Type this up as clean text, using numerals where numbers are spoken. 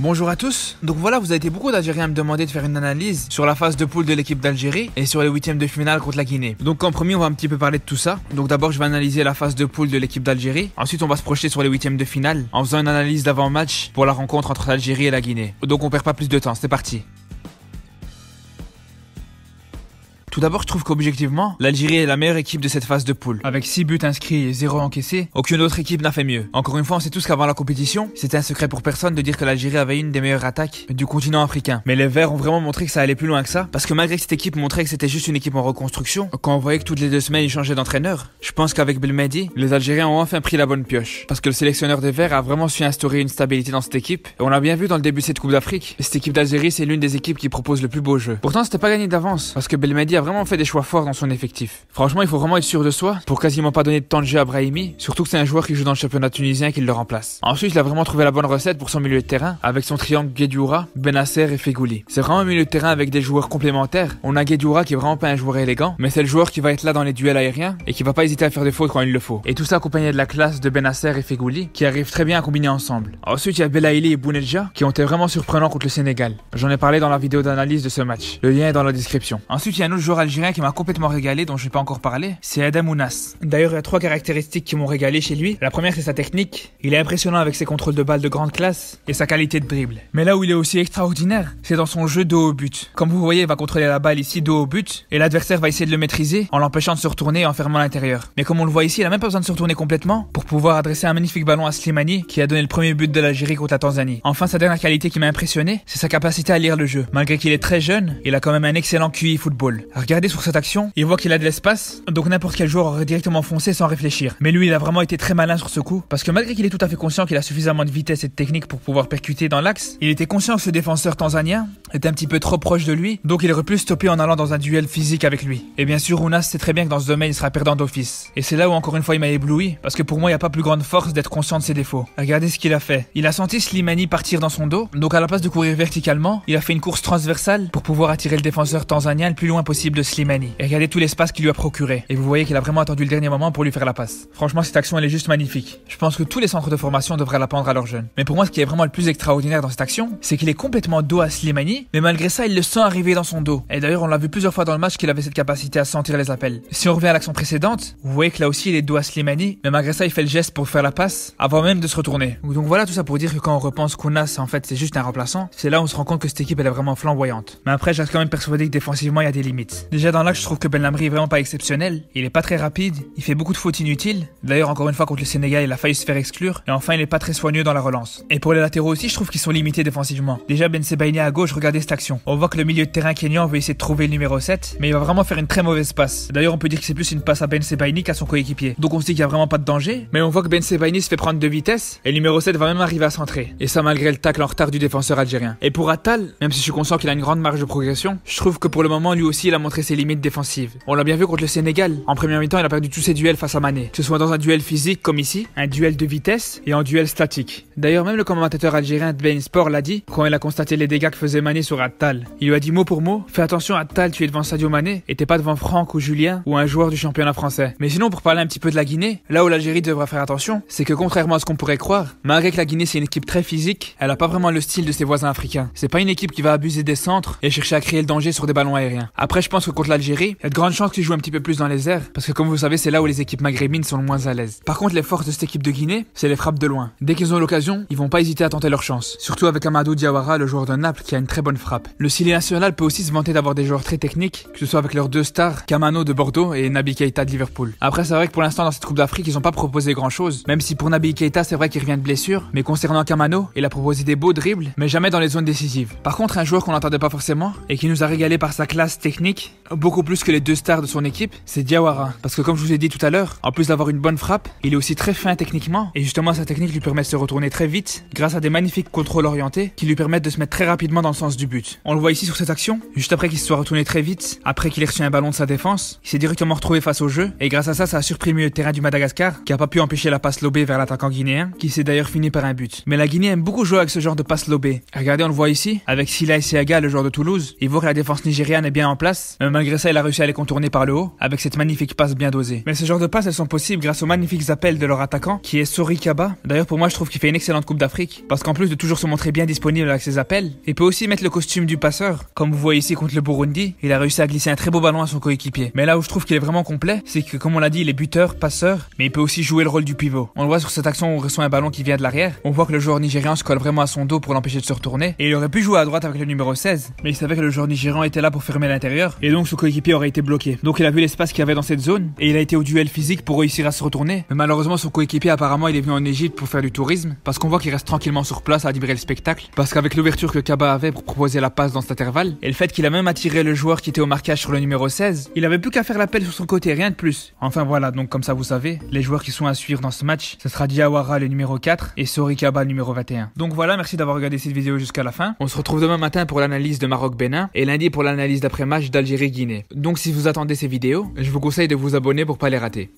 Bonjour à tous. Donc voilà, vous avez été beaucoup d'Algériens à me demander de faire une analyse sur la phase de poule de l'équipe d'Algérie et sur les huitièmes de finale contre la Guinée. Donc en premier, on va un petit peu parler de tout ça. Donc d'abord, je vais analyser la phase de poule de l'équipe d'Algérie. Ensuite, on va se projeter sur les huitièmes de finale en faisant une analyse d'avant-match pour la rencontre entre l'Algérie et la Guinée. Donc on perd pas plus de temps, c'est parti. Tout d'abord, je trouve qu'objectivement, l'Algérie est la meilleure équipe de cette phase de poule. Avec 6 buts inscrits et 0 encaissés, aucune autre équipe n'a fait mieux. Encore une fois, on sait tous qu'avant la compétition, c'était un secret pour personne de dire que l'Algérie avait une des meilleures attaques du continent africain. Mais les Verts ont vraiment montré que ça allait plus loin que ça, parce que malgré que cette équipe montrait que c'était juste une équipe en reconstruction, quand on voyait que toutes les 2 semaines ils changeaient d'entraîneur, je pense qu'avec Belmadi, les Algériens ont enfin pris la bonne pioche. Parce que le sélectionneur des Verts a vraiment su instaurer une stabilité dans cette équipe, et on l'a bien vu dans le début de cette Coupe d'Afrique. Cette équipe d'Algérie, c'est l'une des équipes qui propose le plus beau jeu. Pourtant, c'était pas gagné d'avance, parce que Belmadi a vraiment fait des choix forts dans son effectif. Franchement, il faut vraiment être sûr de soi pour quasiment pas donner de temps de jeu à Brahimi, surtout que c'est un joueur qui joue dans le championnat tunisien qui le remplace. Ensuite, il a vraiment trouvé la bonne recette pour son milieu de terrain avec son triangle Guedioura, Benasser et Fegouli. C'est vraiment un milieu de terrain avec des joueurs complémentaires. On a Guedioura qui est vraiment pas un joueur élégant, mais c'est le joueur qui va être là dans les duels aériens et qui va pas hésiter à faire des fautes quand il le faut. Et tout ça accompagné de la classe de Benasser et Fegouli qui arrivent très bien à combiner ensemble. Ensuite, il y a Belaïli et Bounedjah qui ont été vraiment surprenants contre le Sénégal. J'en ai parlé dans la vidéo d'analyse de ce match. Le lien est dans la description. Ensuite, il y a un autre joueur algérien qui m'a complètement régalé dont je vais pas encore parlé, c'est Adem Ounas. D'ailleurs, il y a 3 caractéristiques qui m'ont régalé chez lui. La première, c'est sa technique. Il est impressionnant avec ses contrôles de balles de grande classe et sa qualité de dribble. Mais là où il est aussi extraordinaire, c'est dans son jeu dos au but. Comme vous voyez, il va contrôler la balle ici dos au but et l'adversaire va essayer de le maîtriser en l'empêchant de se retourner et en fermant l'intérieur. Mais comme on le voit ici, il a même pas besoin de se retourner complètement pour pouvoir adresser un magnifique ballon à Slimani qui a donné le premier but de l'Algérie contre la Tanzanie. Enfin, sa dernière qualité qui m'a impressionné, c'est sa capacité à lire le jeu. Malgré qu'il est très jeune, il a quand même un excellent QI football. Regardez sur cette action, il voit qu'il a de l'espace, donc n'importe quel joueur aurait directement foncé sans réfléchir. Mais lui, il a vraiment été très malin sur ce coup, parce que malgré qu'il est tout à fait conscient qu'il a suffisamment de vitesse et de technique pour pouvoir percuter dans l'axe, il était conscient que ce défenseur tanzanien était un petit peu trop proche de lui, donc il aurait pu stopper en allant dans un duel physique avec lui. Et bien sûr, Ounas sait très bien que dans ce domaine, il sera perdant d'office. Et c'est là où encore une fois il m'a ébloui, parce que pour moi, il n'y a pas plus grande force d'être conscient de ses défauts. Regardez ce qu'il a fait. Il a senti Slimani partir dans son dos, donc à la place de courir verticalement, il a fait une course transversale pour pouvoir attirer le défenseur tanzanien le plus loin possible de Slimani. Et regardez tout l'espace qu'il lui a procuré. Et vous voyez qu'il a vraiment attendu le dernier moment pour lui faire la passe. Franchement, cette action elle est juste magnifique. Je pense que tous les centres de formation devraient l'apprendre à leurs jeunes. Mais pour moi, ce qui est vraiment le plus extraordinaire dans cette action, c'est qu'il est complètement dos à Slimani, mais malgré ça, il le sent arriver dans son dos. Et d'ailleurs, on l'a vu plusieurs fois dans le match qu'il avait cette capacité à sentir les appels. Si on revient à l'action précédente, vous voyez que là aussi il est dos à Slimani, mais malgré ça, il fait le geste pour faire la passe avant même de se retourner. Donc voilà tout ça pour dire que quand on repense qu'Ounas en fait c'est juste un remplaçant, c'est là où on se rend compte que cette équipe elle est vraiment flamboyante. Mais après, je reste quand même persuadé que défensivement il y a des limites. Déjà dans l'axe, je trouve que Belhamri est vraiment pas exceptionnel. Il est pas très rapide, il fait beaucoup de fautes inutiles. D'ailleurs, encore une fois contre le Sénégal, il a failli se faire exclure. Et enfin, il est pas très soigneux dans la relance. Et pour les latéraux aussi, je trouve qu'ils sont limités défensivement. Déjà, Ben Sebaini à gauche, regardez cette action. On voit que le milieu de terrain kényan veut essayer de trouver le numéro 7, mais il va vraiment faire une très mauvaise passe. D'ailleurs, on peut dire que c'est plus une passe à Ben Sebaini qu'à son coéquipier. Donc on se dit qu'il y a vraiment pas de danger, mais on voit que Ben Sebaini se fait prendre de vitesse et le numéro 7 va même arriver à centrer. Et ça malgré le tacle en retard du défenseur algérien. Et pour Attal, même si je suis conscient qu'il a une grande marge de progression, je trouve que pour le moment, lui aussi, il a montré ses limites défensives. On l'a bien vu contre le Sénégal. En première mi-temps, il a perdu tous ses duels face à Mané. Que ce soit dans un duel physique comme ici, un duel de vitesse et un duel statique. D'ailleurs, même le commentateur algérien de beIN Sport l'a dit quand il a constaté les dégâts que faisait Mané sur Attal. Il lui a dit mot pour mot, fais attention Attal, tu es devant Sadio Mané et t'es pas devant Franck ou Julien ou un joueur du championnat français. Mais sinon, pour parler un petit peu de la Guinée, là où l'Algérie devra faire attention, c'est que contrairement à ce qu'on pourrait croire, malgré que la Guinée c'est une équipe très physique, elle a pas vraiment le style de ses voisins africains. C'est pas une équipe qui va abuser des centres et chercher à créer le danger sur des ballons aériens. Après, je pense que contre l'Algérie, il y a de grandes chances qu'ils jouent un petit peu plus dans les airs, parce que comme vous savez, c'est là où les équipes maghrébines sont le moins à l'aise. Par contre, les forces de cette équipe de Guinée, c'est les frappes de loin. Dès qu'ils ont l'occasion, ils vont pas hésiter à tenter leur chance. Surtout avec Amadou Diawara, le joueur de Naples, qui a une très bonne frappe. Le Sili national peut aussi se vanter d'avoir des joueurs très techniques, que ce soit avec leurs 2 stars, Kamano de Bordeaux et Naby Keita de Liverpool. Après, c'est vrai que pour l'instant, dans cette Coupe d'Afrique, ils ont pas proposé grand chose, même si pour Naby Keita, c'est vrai qu'il revient de blessure, mais concernant Kamano, il a proposé des beaux dribbles, mais jamais dans les zones décisives. Par contre, un joueur qu'on n'entendait pas forcément, et qui nous a régalé par sa classe technique, beaucoup plus que les 2 stars de son équipe, c'est Diawara. Parce que comme je vous ai dit tout à l'heure, en plus d'avoir une bonne frappe, il est aussi très fin techniquement, et justement sa technique lui permet de se retourner très vite, grâce à des magnifiques contrôles orientés, qui lui permettent de se mettre très rapidement dans le sens du but. On le voit ici sur cette action, juste après qu'il se soit retourné très vite, après qu'il ait reçu un ballon de sa défense, il s'est directement retrouvé face au jeu, et grâce à ça, ça a surpris le milieu de terrain du Madagascar, qui a pas pu empêcher la passe lobée vers l'attaquant guinéen, qui s'est d'ailleurs fini par un but. Mais la Guinée aime beaucoup jouer avec ce genre de passe lobée. Regardez, on le voit ici, avec Sila Siaga, le joueur de Toulouse, il voit que la défense nigériane est bien en place, Mais malgré ça, il a réussi à les contourner par le haut, avec cette magnifique passe bien dosée. Mais ce genre de passes, elles sont possibles grâce aux magnifiques appels de leur attaquant, qui est Sori Kaba. D'ailleurs, pour moi, je trouve qu'il fait une excellente Coupe d'Afrique, parce qu'en plus de toujours se montrer bien disponible avec ses appels, il peut aussi mettre le costume du passeur. Comme vous voyez ici contre le Burundi, il a réussi à glisser un très beau ballon à son coéquipier. Mais là où je trouve qu'il est vraiment complet, c'est que comme on l'a dit, il est buteur, passeur, mais il peut aussi jouer le rôle du pivot. On le voit sur cette action où on reçoit un ballon qui vient de l'arrière. On voit que le joueur nigérian se colle vraiment à son dos pour l'empêcher de se retourner. Et il aurait pu jouer à droite avec le numéro 16, mais il savait que le joueur nigérian était là pour fermer l'intérieur, et donc son coéquipier aurait été bloqué. Donc il a vu l'espace qu'il y avait dans cette zone, et il a été au duel physique pour réussir à se retourner. Mais malheureusement, son coéquipier apparemment il est venu en Égypte pour faire du tourisme, parce qu'on voit qu'il reste tranquillement sur place à admirer le spectacle. Parce qu'avec l'ouverture que Kaba avait pour proposer la passe dans cet intervalle, et le fait qu'il a même attiré le joueur qui était au marquage sur le numéro 16, il avait plus qu'à faire l'appel sur son côté, rien de plus. Enfin voilà, donc comme ça vous savez, les joueurs qui sont à suivre dans ce match, ce sera Diawara le numéro 4 et Sori Kaba le numéro 21. Donc voilà, merci d'avoir regardé cette vidéo jusqu'à la fin. On se retrouve demain matin pour l'analyse de Maroc-Bénin et lundi pour l'analyse d'après-match d'Algérie-Guinée. Donc si vous attendez ces vidéos, je vous conseille de vous abonner pour pas les rater.